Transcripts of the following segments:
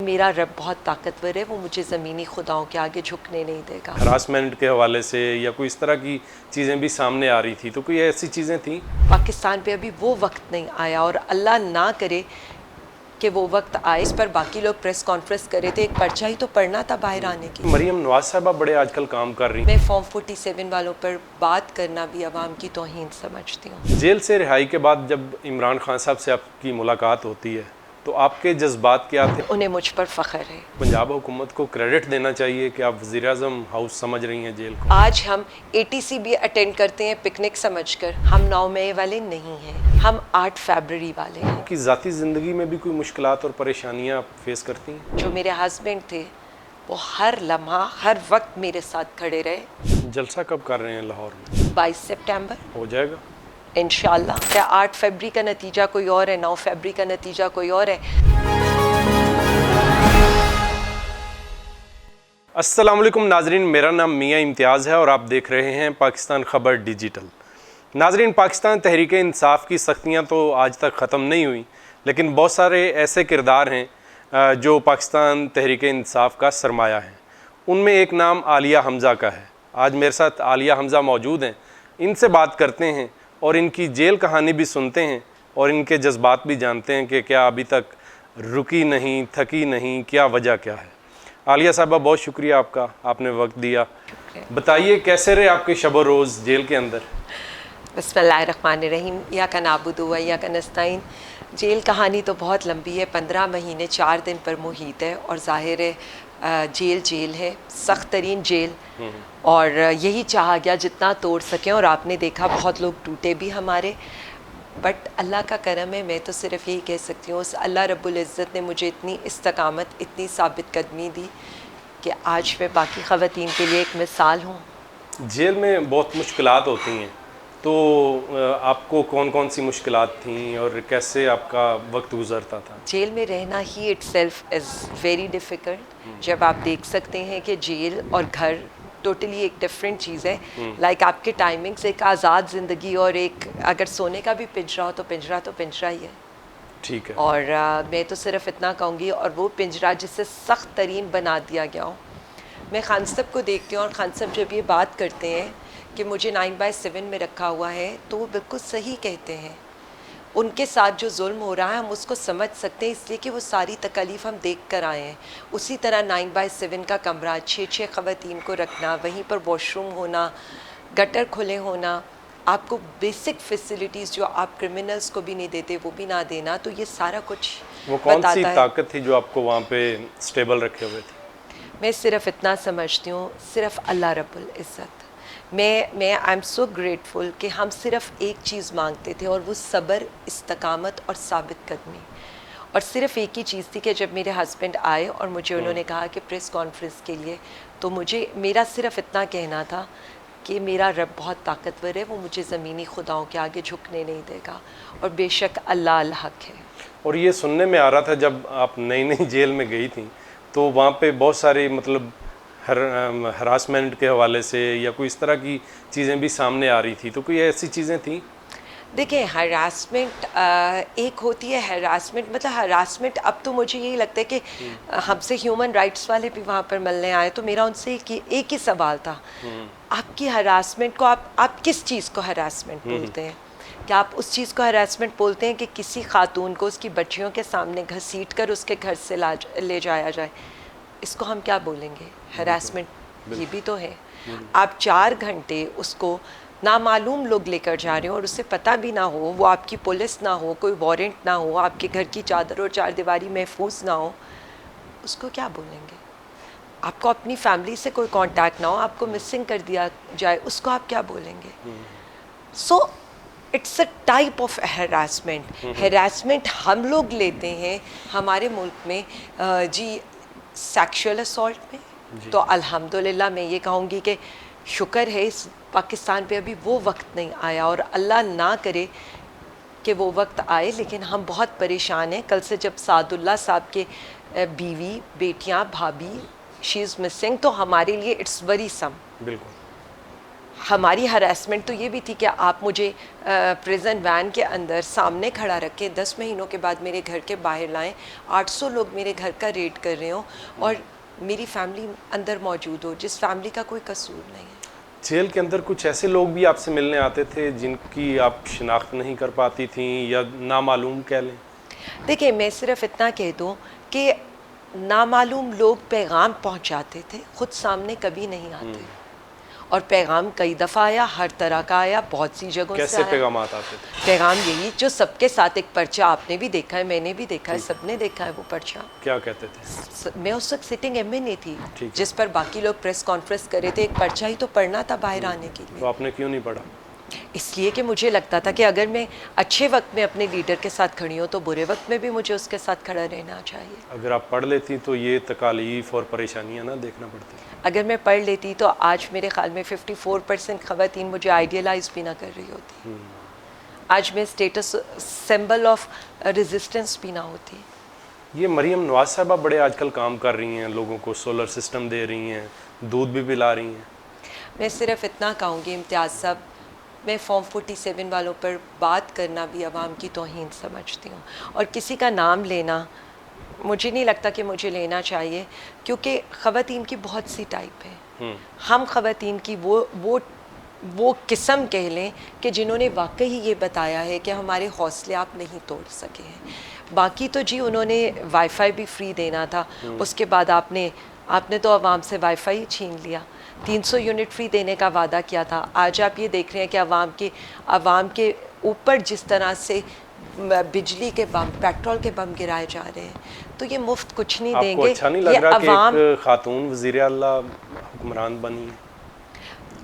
मेरा रब बहुत ताकतवर है, वो मुझे ज़मीनी खुदाओं के आगे झुकने नहीं देगा। हरासमेंट के हवाले से या कोई इस तरह की चीज़ें भी सामने आ रही थी, तो कोई ऐसी चीज़ें थी? पाकिस्तान पे अभी वो वक्त नहीं आया और अल्लाह ना करे कि वो वक्त आए। इस पर बाकी लोग प्रेस कॉन्फ्रेंस करे थे, एक पर्चा ही तो पढ़ना था बाहर आने की। मरियम नवाज साहबा बड़े आजकल काम कर रही हैं। मैं फॉर्म 47 वालों पर बात करना भी अवाम की तौहीन समझती हूँ। जेल से रिहाई के बाद जब इमरान खान साहब से आपकी मुलाकात होती है तो आपके जज्बात क्या थे? उन्हें मुझ पर फ़ख्र है। पंजाब हुकूमत को क्रेडिट देना चाहिए कि आप वज़ीर-ए-आज़म हाउस समझ रही हैं जेल को। आज हम ATC भी अटेंड करते हैं पिकनिक समझकर। हम 9 मई वाले नहीं हैं, हम 8 फरवरी वाले हैं। आपकी ज़ाती ज़िंदगी में भी कोई मुश्किलात और परेशानियाँ आप फेस करती हैं? जो मेरे हस्बैंड थे वो हर लम्हा हर वक्त मेरे साथ खड़े रहे। जलसा कब कर रहे हैं लाहौर में? 22 सितंबर हो जाएगा इंशाल्लाह। 8 फरवरी का नतीजा कोई और है, 9 फरवरी का नतीजा कोई और है। अस्सलाम वालेकुम नाजरीन, मेरा नाम मियाँ इम्तियाज़ है और आप देख रहे हैं पाकिस्तान खबर डिजिटल। नाजरीन, पाकिस्तान तहरीक इंसाफ की सख्तियाँ तो आज तक ख़त्म नहीं हुई, लेकिन बहुत सारे ऐसे किरदार हैं जो पाकिस्तान तहरीक इंसाफ का सरमाया है। उनमें एक नाम आलिया हमज़ा का है। आज मेरे साथ आलिया हमज़ा मौजूद हैं, इनसे बात करते हैं और इनकी जेल कहानी भी सुनते हैं और इनके जज्बात भी जानते हैं कि क्या अभी तक रुकी नहीं, थकी नहीं, क्या वजह क्या है। आलिया साहबा, बहुत शुक्रिया आपका, आपने वक्त दिया। बताइए कैसे रहे आपके शब रोज़ जेल के अंदर? बिस्मिल्लाहिर्रहमानिर्रहीम। या का नाबुदु व या का नस्ताइन। जेल कहानी तो बहुत लंबी है, 15 महीने 4 दिन पर मुहित है और ज़ाहिर है जेल है, सख्त तरीन जेल, और यही चाहा गया जितना तोड़ सकें और आपने देखा बहुत लोग टूटे भी हमारे, बट अल्लाह का करम है। मैं तो सिर्फ यही कह सकती हूँ, उस अल्लाह रब्बुल इज़्ज़त ने मुझे इतनी इस्तकामत, इतनी साबित कदमी दी कि आज मैं बाकी ख़वातीन के लिए एक मिसाल हूँ। जेल में बहुत मुश्किलात होती हैं, तो आपको कौन कौन सी मुश्किलात थीं और कैसे आपका वक्त गुजरता था? जेल में रहना ही इटसेल्फ इज़ वेरी डिफ़िकल्ट। जब आप देख सकते हैं कि जेल और घर टोटली एक डिफरेंट चीज़ है। लाइक आपके टाइमिंग्स, एक आज़ाद ज़िंदगी और एक अगर सोने का भी पिंजरा हो तो पिंजरा ही है। ठीक है। और मैं तो सिर्फ इतना कहूँगी, और वो पिंजरा जिससे सख्त तरीन बना दिया गया हो। मैं खान साहब को देखती हूँ और खान साहब जब ये बात करते हैं कि मुझे 9/7 में रखा हुआ है, तो वो बिल्कुल सही कहते हैं। उनके साथ जो जुल्म हो रहा है हम उसको समझ सकते हैं, इसलिए कि वो सारी तकलीफ़ हम देख कर आए हैं। उसी तरह 9/7 का कमरा, 6 ख़वातीन को रखना, वहीं पर वॉशरूम होना, गटर खुले होना, आपको बेसिक फैसिलिटीज़ जो आप क्रिमिनल्स को भी नहीं देते वो भी ना देना, तो ये सारा कुछ वो कौन सी ताकत थी जो आपको वहाँ पे स्टेबल रखे हुए थी? मैं सिर्फ इतना समझती हूँ, सिर्फ अल्लाह रब्बुल इज़्ज़त। मैं आई एम सो ग्रेटफुल कि हम सिर्फ एक चीज़ मांगते थे और वो सब्र, इस्तकामत और साबित कदमी। और सिर्फ एक ही चीज़ थी कि जब मेरे हस्बैंड आए और मुझे उन्होंने कहा कि प्रेस कॉन्फ्रेंस के लिए, तो मेरा सिर्फ इतना कहना था कि मेरा रब बहुत ताकतवर है, वो मुझे ज़मीनी खुदाओं के आगे झुकने नहीं देगा, और बेशक अल्लाह अल हक है। और ये सुनने में आ रहा था जब आप नई नई जेल में गई थी तो वहाँ पे बहुत सारी मतलब हरासमेंट के हवाले से या कोई इस तरह की चीज़ें भी सामने आ रही थी, तो कोई ऐसी चीज़ें थी? देखिए, हरासमेंट एक होती है हरासमेंट, मतलब हरासमेंट, अब तो मुझे यही लगता है कि हमसे ह्यूमन राइट्स वाले भी वहाँ पर मिलने आए, तो मेरा उनसे एक ही सवाल था, आपकी हरासमेंट को आप किस चीज़ को हरासमेंट बोलते हैं? क्या आप उस चीज़ को हरासमेंट बोलते हैं कि किसी खातून को उसकी बच्चियों के सामने घसीट कर उसके घर से ले जाया जाए? इसको हम क्या बोलेंगे? हरासमेंट ये भी तो है। आप 4 घंटे उसको नामालूम लोग लेकर जा रहे हो और उससे पता भी ना हो, वो आपकी पुलिस ना हो, कोई वारंट ना हो, आपके घर की चादर और चारदीवारी महफूज ना हो, उसको क्या बोलेंगे? आपको अपनी फैमिली से कोई कांटेक्ट ना हो, आपको मिसिंग कर दिया जाए, उसको आप क्या बोलेंगे? So it's a type of harassment. Harassment हम लोग लेते हैं हमारे मुल्क में जी सेक्सुअल असॉल्ट में, तो अल्हम्दुलिल्लाह मैं ये कहूँगी कि शुक्र है इस पाकिस्तान पे अभी वो वक्त नहीं आया, और अल्लाह ना करे कि वो वक्त आए, लेकिन हम बहुत परेशान हैं। कल से जब सादुल्ला साहब के बीवी, बेटियां, भाभी शी इज़ मिसिंग, तो हमारे लिए इट्स वरीसम। बिल्कुल। हमारी हरासमेंट तो ये भी थी कि आप मुझे प्रिजन वैन के अंदर सामने खड़ा रख के 10 महीनों के बाद मेरे घर के बाहर लाएं, 800 लोग मेरे घर का रेड कर रहे हो और मेरी फैमिली अंदर मौजूद हो, जिस फैमिली का कोई कसूर नहीं है। जेल के अंदर कुछ ऐसे लोग भी आपसे मिलने आते थे जिनकी आप शिनाख्त नहीं कर पाती थी या नामालूम कह लें? देखिए, मैं सिर्फ इतना कह दूँ कि नामालूम लोग पैगाम पहुंचाते थे, खुद सामने कभी नहीं आते। और पैगाम कई दफ़ा आया, हर तरह का आया, बहुत सी जगहों से कैसे आया। पैगाम आते थे? पैगाम यही जो सबके साथ एक पर्चा, आपने भी देखा है, मैंने भी देखा है, सबने देखा है वो पर्चा। क्या कहते थे? मैं उस वक्त सिटिंग एमए नहीं थी, ठीक है। जिस पर बाकी लोग प्रेस कॉन्फ्रेंस कर रहे थे। एक पर्चा ही तो पढ़ना था बाहर आने के तो लिए। आपने क्यों नहीं पढ़ा? इसलिए कि मुझे लगता था कि अगर मैं अच्छे वक्त में अपने लीडर के साथ खड़ी हूँ तो बुरे वक्त में भी मुझे उसके साथ खड़ा रहना चाहिए। अगर आप पढ़ लेती तो ये तकालीफ और परेशानियां ना देखना पड़ती। अगर मैं पढ़ लेती तो आज मेरे ख्याल में 54% ख़वातीन मुझे आइडियलाइज भी ना कर रही होती। आज मैं स्टेटस सिंबल ऑफ रेजिस्टेंस भी ना होती। ये मरियम नवाज साहबा बड़े आजकल काम कर रही हैं, लोगों को सोलर सिस्टम दे रही हैं, दूध भी पिला रही हैं। मैं सिर्फ इतना कहूँगी इम्तियाज़ साहब, मैं फॉर्म 47 वालों पर बात करना भी अवाम की तौहीन समझती हूँ, और किसी का नाम लेना मुझे नहीं लगता कि मुझे लेना चाहिए, क्योंकि ख़वातीन की बहुत सी टाइप है। हम ख़वातीन की वो किस्म कह लें कि जिन्होंने वाकई ये बताया है कि हमारे हौसले आप नहीं तोड़ सके हैं। बाकी तो जी उन्होंने वाईफाई भी फ्री देना था, उसके बाद आपने तो अवाम से वाईफाई छीन लिया। 300 यूनिट फ्री देने का वादा किया था। आज आप ये देख रहे हैं कि अवाम के ऊपर जिस तरह से बिजली के बम, पेट्रोल के बम गिराए जा रहे हैं, तो ये मुफ्त कुछ नहीं देंगे। आपको अच्छा नहीं लग रहा कि एक खातून वज़ीर आला हुक्मरान बनी है?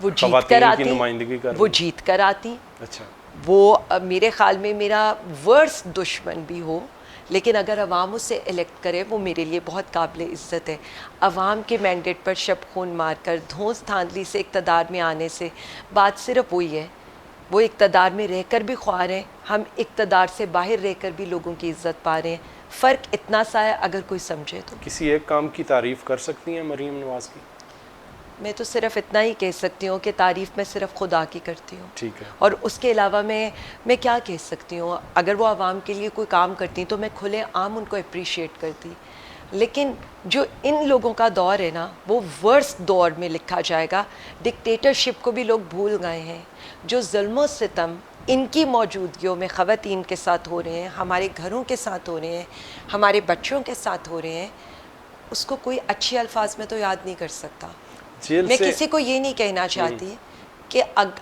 वो जीत कर आती, नुमाइंदगी कर वो जीत कर आती। अच्छा, वो मेरे ख्याल में मेरा वर्स्ट दुश्मन भी हो, लेकिन अगर अवाम उसे इलेक्ट करे वो मेरे लिए बहुत काबिल इज़्ज़त है। अवाम के मैंडेट पर शब खून मार कर धौंस धांधली से इक़्तिदार में आने से बात सिर्फ वही है, वो इक़्तिदार में रहकर भी ख्वार हैं, हम इक़्तिदार से बाहर रहकर भी लोगों की इज़्ज़त पा रहे हैं। फ़र्क इतना सा है अगर कोई समझे तो। किसी एक काम की तारीफ़ कर सकती हैं मरीम नवाज़ की? मैं तो सिर्फ इतना ही कह सकती हूँ कि तारीफ़ मैं सिर्फ खुदा की करती हूँ। ठीक है। और उसके अलावा मैं क्या कह सकती हूँ? अगर वो आवाम के लिए कोई काम करती तो मैं खुले आम उनको अप्रिशिएट करती, लेकिन जो इन लोगों का दौर है ना, वो वर्स्ट दौर में लिखा जाएगा। डिक्टेटरशिप को भी लोग भूल गए हैं। जो जुल्म सितम इनकी मौजूदगियों में ख़वातीन के साथ हो रहे हैं, हमारे घरों के साथ हो रहे हैं, हमारे बच्चों के साथ हो रहे हैं, उसको कोई अच्छे अल्फाज में तो याद नहीं कर सकता। मैं किसी को ये नहीं कहना चाहती कि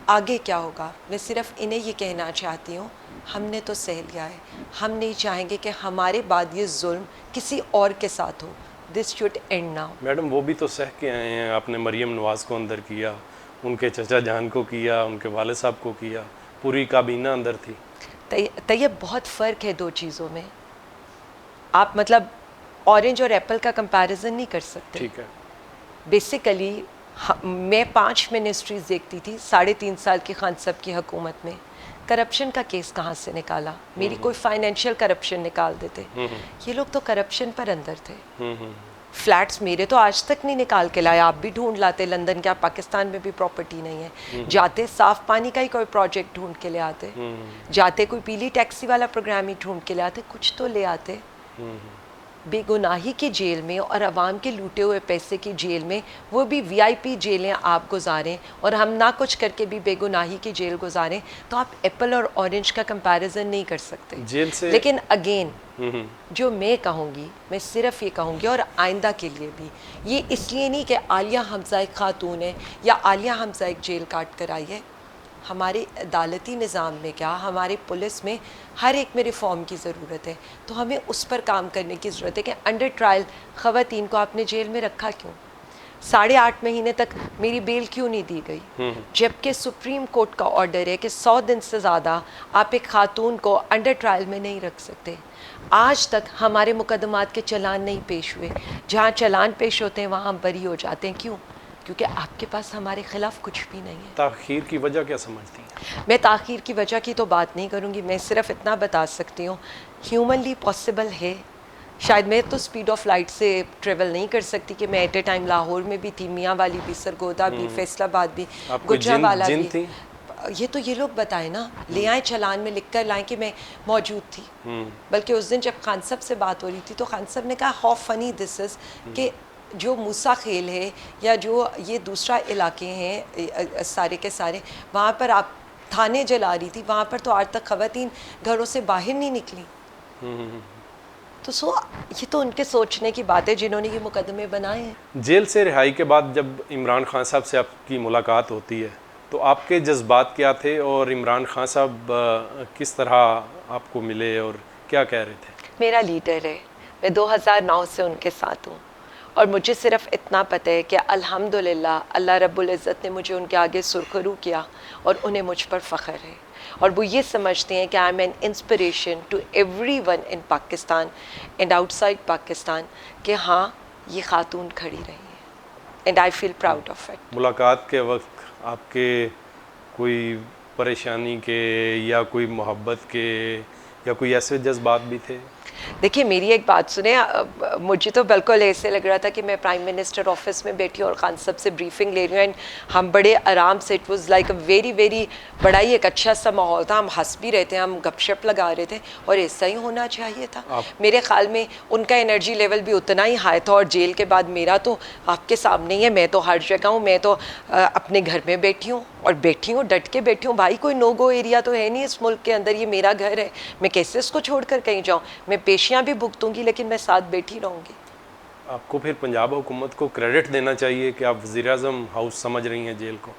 आगे क्या होगा, मैं सिर्फ इन्हें ये कहना चाहती हूँ, हमने तो सह लिया है, हम नहीं चाहेंगे कि हमारे बाद ये जुल्म किसी और के साथ हो। This should and now. Madam, वो भी तो सह के आए हैं। आपने मरियम नवाज़ को अंदर किया, उनके चचा जान को किया, उनके वाले साहब को किया, पूरी काबीना अंदर थी। तैयब, बहुत फ़र्क है दो चीज़ों में। आप मतलब ऑरेंज और एप्पल का कंपैरिजन नहीं कर सकते। ठीक है। बेसिकली मैं 5 मिनिस्ट्रीज़ देखती थी 3.5 साल की खान साहब की हुकूमत में। करप्शन का केस कहाँ से निकाला? मेरी कोई फाइनेंशियल करप्शन निकाल देते। ये लोग तो करप्शन पर अंदर थे। फ्लैट्स मेरे तो आज तक नहीं निकाल के लाए, आप भी ढूंढ लाते लंदन क्या, पाकिस्तान में भी प्रॉपर्टी नहीं है। जाते साफ पानी का ही कोई प्रोजेक्ट ढूंढ के ले आते, जाते कोई पीली टैक्सी वाला प्रोग्राम ही ढूंढ के ले आते, कुछ तो ले आते। बेगुनाही की जेल में और अवाम के लूटे हुए पैसे की जेल में, वो भी वीआईपी जेलें आप गुजारें और हम ना कुछ करके भी बेगुनाही की जेल गुजारें, तो आप एप्पल और ऑरेंज का कंपैरिजन नहीं कर सकते जेल से। लेकिन अगेन जो मैं कहूँगी, मैं सिर्फ ये कहूँगी, और आइंदा के लिए भी, ये इसलिए नहीं कि आलिया हमजा एक खातून है या आलिया हमजा एक जेल काट कर आई है। हमारे अदालती निज़ाम में क्या, हमारे पुलिस में हर एक में रिफ़ॉर्म की ज़रूरत है, तो हमें उस पर काम करने की ज़रूरत है कि अंडर ट्रायल ख़वातीन को आपने जेल में रखा क्यों? 8.5 महीने तक मेरी बेल क्यों नहीं दी गई, जबकि सुप्रीम कोर्ट का ऑर्डर है कि 100 दिन से ज़्यादा आप एक खातून को अंडर ट्रायल में नहीं रख सकते। आज तक हमारे मुकदमात के चलान नहीं पेश हुए, जहाँ चलान पेश होते हैं वहाँ हम बरी हो जाते हैं। क्यों? क्योंकि आपके पास हमारे ख़िलाफ़ कुछ भी नहीं है। ताख़ीर की वजह क्या समझती हैं? मैं ताख़ीर की वजह की तो बात नहीं करूँगी, मैं सिर्फ इतना बता सकती हूँ ह्यूमनली पॉसिबल है शायद मैं तो स्पीड ऑफ लाइट से ट्रेवल नहीं कर सकती कि मैं एट ए टाइम लाहौर में भी थी, मियाँ वाली भी, सरगोदा भी, फैसलाबाद भी, गुजरावाला भी। थी? ये तो ये लोग बताए ना, ले आए चलान में लिख कर लाएं कि मैं मौजूद थी। बल्कि उस दिन जब खान साहब से बात हो रही थी तो खान साहब ने कहा हाउ फनी दिस इज़ कि जो मूसा खेल है या जो ये दूसरा इलाके हैं सारे के सारे, वहाँ पर आप थाने जला रही थी, वहाँ पर तो आज तक ख़वातीन घरों से बाहर नहीं निकली। तो ये तो उनके सोचने की बात है जिन्होंने ये मुकदमे बनाए हैं। जेल से रिहाई के बाद जब इमरान खान साहब से आपकी मुलाकात होती है तो आपके जज्बात क्या थे और इमरान खान साहब किस तरह आपको मिले और क्या कह रहे थे? मेरा लीडर है, मैं 2009 से उनके साथ हूँ और मुझे सिर्फ इतना पता है कि अल्हम्दुलिल्लाह अल्लाह रब्बुल इज़्ज़त ने मुझे उनके आगे सुरखरू किया और उन्हें मुझ पर फ़ख्र है और वो ये समझते हैं कि I am an inspiration to everyone in Pakistan and outside Pakistan कि हाँ ये खातून खड़ी रही है and I feel proud of it. मुलाकात के वक्त आपके कोई परेशानी के या कोई मोहब्बत के या कोई ऐसे जज्बात भी थे? देखिए मेरी एक बात सुने, मुझे तो बिल्कुल ऐसे लग रहा था कि मैं प्राइम मिनिस्टर ऑफिस में बैठी और खान साहब से ब्रीफिंग ले रही हूँ एंड हम बड़े आराम से, it was like a very बड़ा ही एक अच्छा सा माहौल था, हम हंस भी रहे थे, हम गपशप लगा रहे थे और ऐसा ही होना चाहिए था। मेरे ख्याल में उनका एनर्जी लेवल भी उतना ही हाई था और जेल के बाद मेरा तो आपके सामने ही है, मैं तो हर जगह हूँ, मैं तो अपने घर में बैठी हूँ और बैठी हूँ, डट के बैठी हूँ। भाई कोई नो गो एरिया तो है नहीं इस मुल्क के अंदर, ये मेरा घर है, मैं कैसे इसको छोड़कर कहीं जाऊँ? मैं पेशियाँ भी भुगतूंगी लेकिन मैं साथ बैठी रहूँगी। आपको फिर पंजाब हुकूमत को क्रेडिट देना चाहिए कि आप वज़ीर-ए-आज़म हाउस समझ रही हैं जेल को।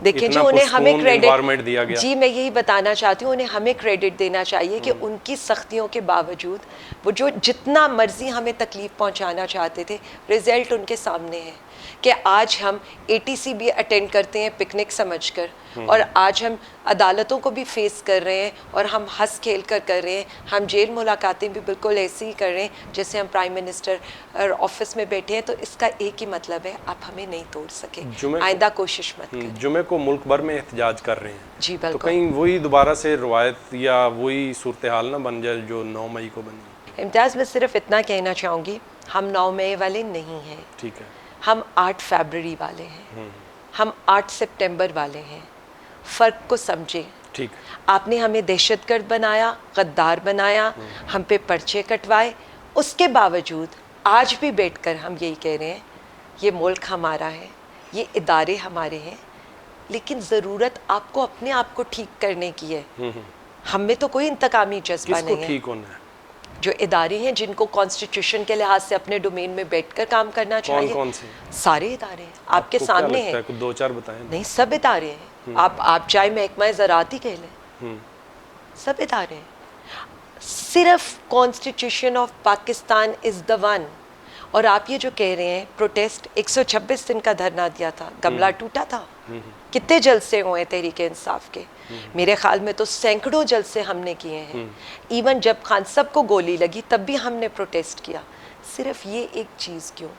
देखिए जी उन्हें हमें क्रेडिट दिया गया। जी मैं यही बताना चाहती हूँ, उन्हें हमें क्रेडिट देना चाहिए कि उनकी सख्तियों के बावजूद वो जो जितना मर्जी हमें तकलीफ़ पहुँचाना चाहते थे, रिज़ल्ट उनके सामने है कि आज हम ATC भी अटेंड करते हैं पिकनिक समझकर और आज हम अदालतों को भी फेस कर रहे हैं और हम हंस खेल कर रहे हैं, हम जेल मुलाकातें भी बिल्कुल ऐसे ही कर रहे हैं जैसे हम प्राइम मिनिस्टर ऑफिस में बैठे हैं। तो इसका एक ही मतलब है, आप हमें नहीं तोड़ सके, आइंदा कोशिश मत करें। जुमे को मुल्क भर में एहतजाज कर रहे हैं जी बिल्कुल, तो कहीं वही दोबारा से रवायत या वही सूरत हाल ना बन जाए जो 9 मई को बनी। इम्तियाज़ मैं सिर्फ इतना कहना चाहूँगी, हम 9 मई वाले नहीं हैं, ठीक है, हम 8 फरवरी वाले हैं, हम 8 सितंबर वाले हैं। फ़र्क को समझें। ठीक, आपने हमें दहशतगर्द बनाया, गद्दार बनाया, हम पे पर्चे कटवाए, उसके बावजूद आज भी बैठकर हम यही कह रहे हैं ये मुल्क हमारा है, ये इदारे हमारे हैं, लेकिन ज़रूरत आपको अपने आप को ठीक करने की है। हम में तो कोई इंतकामी जज्बा नहीं है। ठीक होना है जो इदारे हैं जिनको कॉन्स्टिट्यूशन के लिहाज से अपने डोमेन में बैठकर काम करना चाहिए। कौन से? सारे इदारे हैं आपके सामने हैं। कुछ 2-4 बताएं। नहीं, सब इदारे हैं। आप चाहे महकमा ज़राअत ही कह लें, सब इदारे हैं। सिर्फ constitution of Pakistan is the one. और आप ये जो कह रहे हैं प्रोटेस्ट, 126 दिन का धरना दिया था, गमला टूटा था, कितने जलसे हुए तहरीक इंसाफ के? मेरे ख्याल में तो सैकड़ों जलसे हमने किए हैं। इवन जब खान साहब को गोली लगी तब भी हमने प्रोटेस्ट किया। सिर्फ ये एक चीज़ क्यों?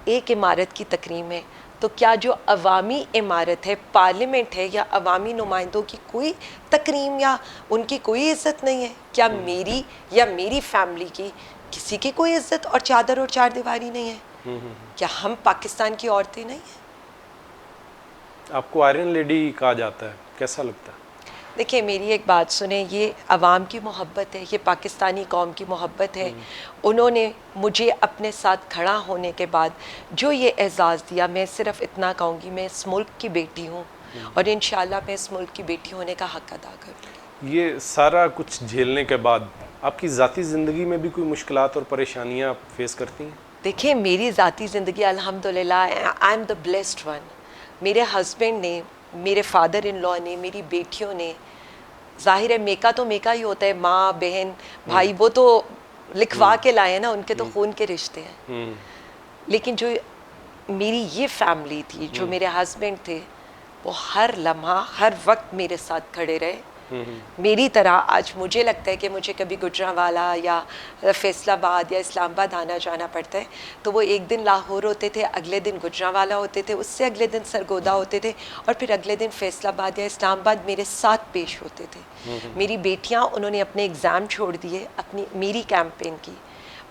एक इमारत की तकरीम है, तो क्या जो अवामी इमारत है, पार्लियामेंट है, या अवामी नुमाइंदों की कोई तकरीम या उनकी कोई इज़्ज़त नहीं है? क्या मेरी या मेरी फैमिली की किसी की कोई इज़्ज़त और चादर और चार दीवारी नहीं है? क्या हम पाकिस्तान की औरतें नहीं हैं? आपको आयरन लेडी कहा जाता है, कैसा लगता है? देखिए मेरी एक बात सुने, ये अवाम की मोहब्बत है, ये पाकिस्तानी कौम की मोहब्बत है। उन्होंने मुझे अपने साथ खड़ा होने के बाद जो ये एजाज़ दिया, मैं सिर्फ इतना कहूँगी, मैं इस मुल्क की बेटी हूँ और इंशाल्लाह मैं इस मुल्क की बेटी होने का हक़ अदा करूँगी। ये सारा कुछ झेलने के बाद आपकी ज़ाती ज़िंदगी में भी कोई मुश्किलात और परेशानियाँ आप फेस करती हैं? देखिए मेरी ज़ाती ज़िंदगी अल्हम्दुलिल्लाह I am the blessed one. मेरे हस्बैंड ने, मेरे फादर इन लॉ ने, मेरी बेटियों ने, जाहिर है मेका तो मेका ही होता है, माँ बहन भाई वो तो लिखवा के लाए ना, उनके तो खून के रिश्ते हैं। लेकिन जो मेरी ये फैमिली थी, जो मेरे हस्बैंड थे, वो हर लम्हा हर वक्त मेरे साथ खड़े रहे। मेरी तरह आज मुझे लगता है कि मुझे कभी गुजरांवाला या फैसलाबाद या इस्लामाबाद आना जाना पड़ता है, तो वो एक दिन लाहौर होते थे, अगले दिन गुजरांवाला होते थे, उससे अगले दिन सरगोदा होते थे और फिर अगले दिन फैसलाबाद या इस्लामाबाद मेरे साथ पेश होते थे। मेरी बेटियां, उन्होंने अपने एग्ज़ाम छोड़ दिए, अपनी मेरी कैंपेन की,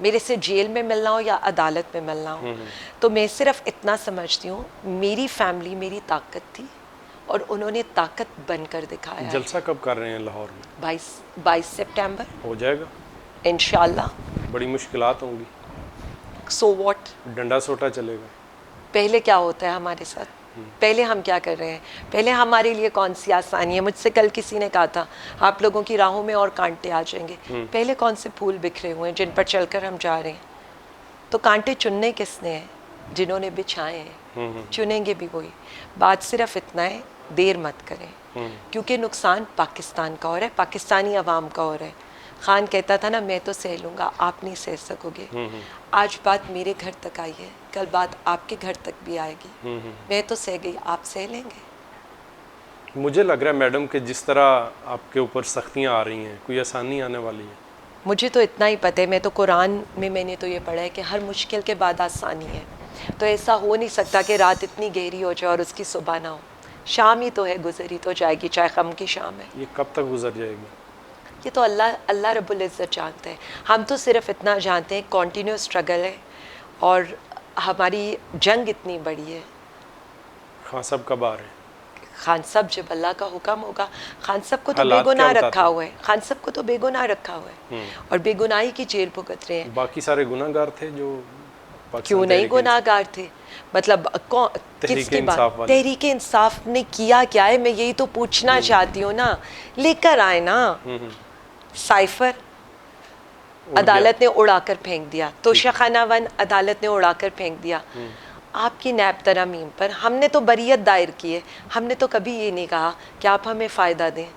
मेरे से जेल में मिलना हो या अदालत में मिलना हो। तो मैं सिर्फ इतना समझती हूँ, मेरी फैमिली मेरी ताकत थी और उन्होंने ताकत बनकर दिखाया। जलसा कब कर रहे हैं लाहौर में? 22 सितंबर हो जाएगा इंशाल्लाह। बड़ी मुश्किलात होंगी, सो व्हाट, डंडा सोटा चलेगा। पहले क्या होता है हमारे साथ, पहले हम क्या कर रहे हैं, पहले हमारे लिए कौन सी आसानी है। मुझसे कल किसी ने कहा था आप लोगों की राहों में और कांटे आ जाएंगे, पहले कौन से फूल बिखरे हुए हैं जिन पर चलकर हम जा रहे हैं। तो कांटे चुनने किसने हैं? जिन्होंने बिछाए हैं, चुनेंगे भी वही। बात सिर्फ इतना है, देर मत करें, क्योंकि नुकसान पाकिस्तान का और है, पाकिस्तानी अवाम का और है। खान कहता था ना, मैं तो सह लूँगा, आप नहीं सह सकोगे। आज बात मेरे घर तक आई है, कल बात आपके घर तक भी आएगी। मैं तो सह गई, आप सह लेंगे? मुझे लग रहा है मैडम कि जिस तरह आपके ऊपर सख्तियाँ आ रही हैं, कोई आसानी आने वाली है। मुझे तो इतना ही पता है, मैं तो कुरान में मैंने तो ये पढ़ा है कि हर मुश्किल के बाद आसानी है। तो ऐसा हो नहीं सकता कि रात इतनी गहरी हो जाए और उसकी सुबह ना हो। शाम ही तो है, गुजरी तो जाएगी, चाहे गम की शाम है। ये कब तक गुजर जाएगी? ये तो अल्लाह रब्बुल इज़्ज़त जानते हैं। हम तो सिर्फ इतना जानते हैं कॉन्टीन्यूस स्ट्रगल है और हमारी जंग इतनी बड़ी है। खान साहब कब आ रहे हैं? खान साहब जब अल्लाह का हुक्म होगा। खान साहब को तो हालात बेगुनाह क्या रखा हुआ है, खान साहब को तो बेगुनाह रखा हुआ है और बेगुनाही की जेल भुगत रहे हैं। बाकी सारे गुनाहगार थे जो क्यों नहीं गुनाहगार थे? मतलब किसकी बात? तहरीक इंसाफ ने किया क्या है, मैं यही तो पूछना चाहती हूँ ना। लेकर आए ना साइफर, अदालत ने उड़ाकर फेंक दिया। तोशाखाना 1 अदालत ने उड़ाकर फेंक दिया। आपकी नैब तरमीम पर हमने तो बरियत दायर की है। हमने तो कभी ये नहीं कहा कि आप हमें फ़ायदा दें।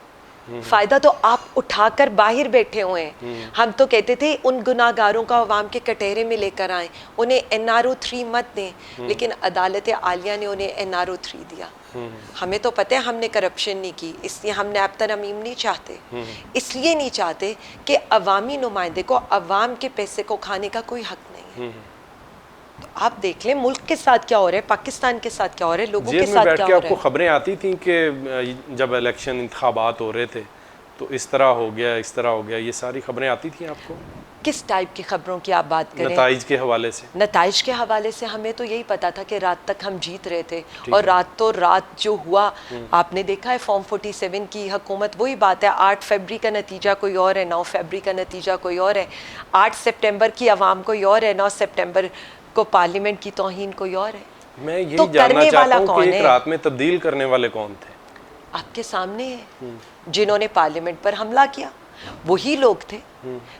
फ़ायदा तो आप उठाकर बाहर बैठे हुए हैं। हम तो कहते थे उन गुनाहगारों का अवाम के कटहरे में लेकर आएँ, उन्हें NRO 3 मत दें, लेकिन अदालत आलिया ने उन्हें NRO 3 दिया। हमें तो पता है हमने करप्शन नहीं की, इसलिए हम नैब तरमीम नहीं चाहते। इसलिए नहीं चाहते कि अवामी नुमाइंदे को अवाम के पैसे को खाने का कोई हक नहीं है। तो आप देख लें मुल्क के साथ क्या हो रहा है, पाकिस्तान के साथ क्या हो रहा है, लोगों के साथ क्या हो रहा है। आपको खबरें आती थी कि जब इलेक्शन इंतखाबात हो रहे थे तो इस तरह हो गया, इस तरह हो गया, ये सारी खबरें आती थी आपको? किस टाइप की खबरों की आप बात करें? नताइज के हवाले से। नताइज के हवाले से हमें तो यही पता था कि रात तक हम जीत रहे थे और रात जो हुआ आपने देखा है। फॉर्म 47 की हुकूमत, वही बात है, 8 फरवरी का नतीजा कोई और है, 9 फरवरी का नतीजा कोई और है, 8 सितंबर की आवाम कोई और है, 9 सितंबर को पार्लियामेंट की तौहीन कोई और है। मैं यही जानना चाहता हूं कि एक रात में तब्दील करने वाले कौन थे? आपके सामने है। जिन्होंने पार्लियामेंट पर हमला किया वही लोग थे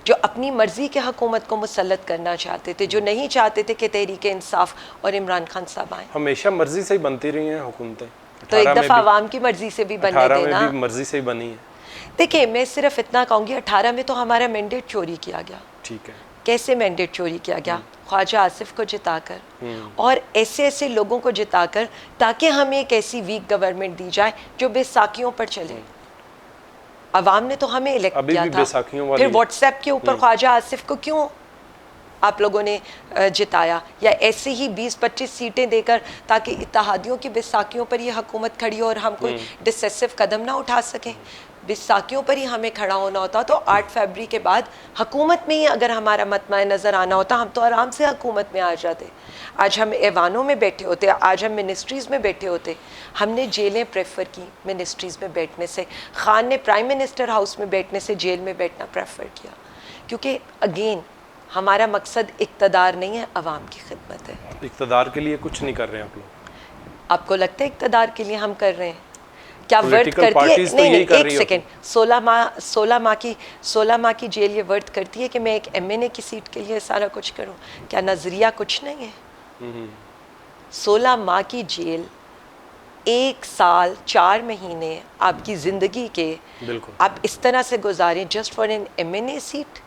जो अपनी मर्जी के हुकूमत को मुसल्लत करना चाहते थे, जो नहीं चाहते थे कि तहरीक इंसाफ और इमरान खान साहब आए। हमेशा मर्जी से ही बनती रही हैं हुकूमतें, तो एक दफ़ा आवाम की मर्जी से भी बनने देना। में भी मर्जी से ही बनी है। देखिए मैं सिर्फ इतना कहूँगी, 18 में तो हमारा मैंडेट चोरी किया गया। ठीक है, कैसे मैंडेट चोरी किया गया? ख्वाजा आसिफ को जिताकर और ऐसे ऐसे लोगों को जिताकर, ताकि हमें एक ऐसी वीक गवर्नमेंट दी जाए जो बेसाखियों पर चले। अवाम ने तो हमें इलेक्ट किया था, फिर व्हाट्सएप के ऊपर ख्वाजा आसिफ को क्यों आप लोगों ने जिताया? या ऐसे ही 20-25 सीटें देकर ताकि इत्तेहादियों की बैसाखियों पर ये हुकूमत खड़ी हो और हम कोई डिसेसिव कदम ना उठा सकें। बैसाखियों पर ही हमें खड़ा होना होता तो 8 फरवरी के बाद हुकूमत में ही अगर हमारा मतमाए नज़र आना होता, हम तो आराम से हुकूमत में आ जाते। आज हम ऐवानों में बैठे होते, आज हम मिनिस्ट्रीज़ में बैठे होते। हमने जेलें प्रेफर की मिनिस्ट्रीज़ में बैठने से। खान ने प्राइम मिनिस्टर हाउस में बैठने से जेल में बैठना प्रेफर किया, क्योंकि अगेन हमारा मकसद इक़्तिदार नहीं है, अवाम की खिदमत है। इक़्तिदार के लिए कुछ नहीं कर रहे हैं आप लोग? आपको लगता है इक़्तिदार के लिए हम कर रहे हैं? क्या वर्थ करती है? नहीं, एक सेकेंड, 16 माह की जेल ये वर्थ करती है कि मैं एक MNA की सीट के लिए सारा कुछ करूं? क्या नजरिया कुछ नहीं है? 16 माह की जेल, 1 साल 4 महीने आपकी जिंदगी के आप इस तरह से गुजारें just for an MNA seat.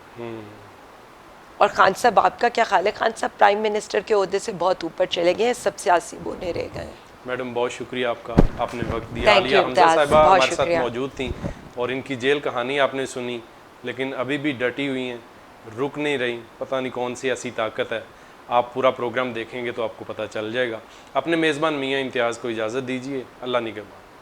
और खान साहब आपका क्या ख्याल है? खान साहब प्राइम मिनिस्टर के ओहदे से बहुत ऊपर चले गए हैं, सब सियासी बोने रह गए हैं। मैडम बहुत शुक्रिया आपका, आपने वक्त दिया। आलिया हमजा साहिबा हमारे साथ मौजूद थी और इनकी जेल कहानी आपने सुनी, लेकिन अभी भी डटी हुई हैं, रुक नहीं रही। पता नहीं कौन सी ऐसी ताकत है। आप पूरा प्रोग्राम देखेंगे तो आपको पता चल जाएगा। अपने मेज़बान मियां इम्तियाज़ को इजाज़त दीजिए। अल्लाह निगहबान।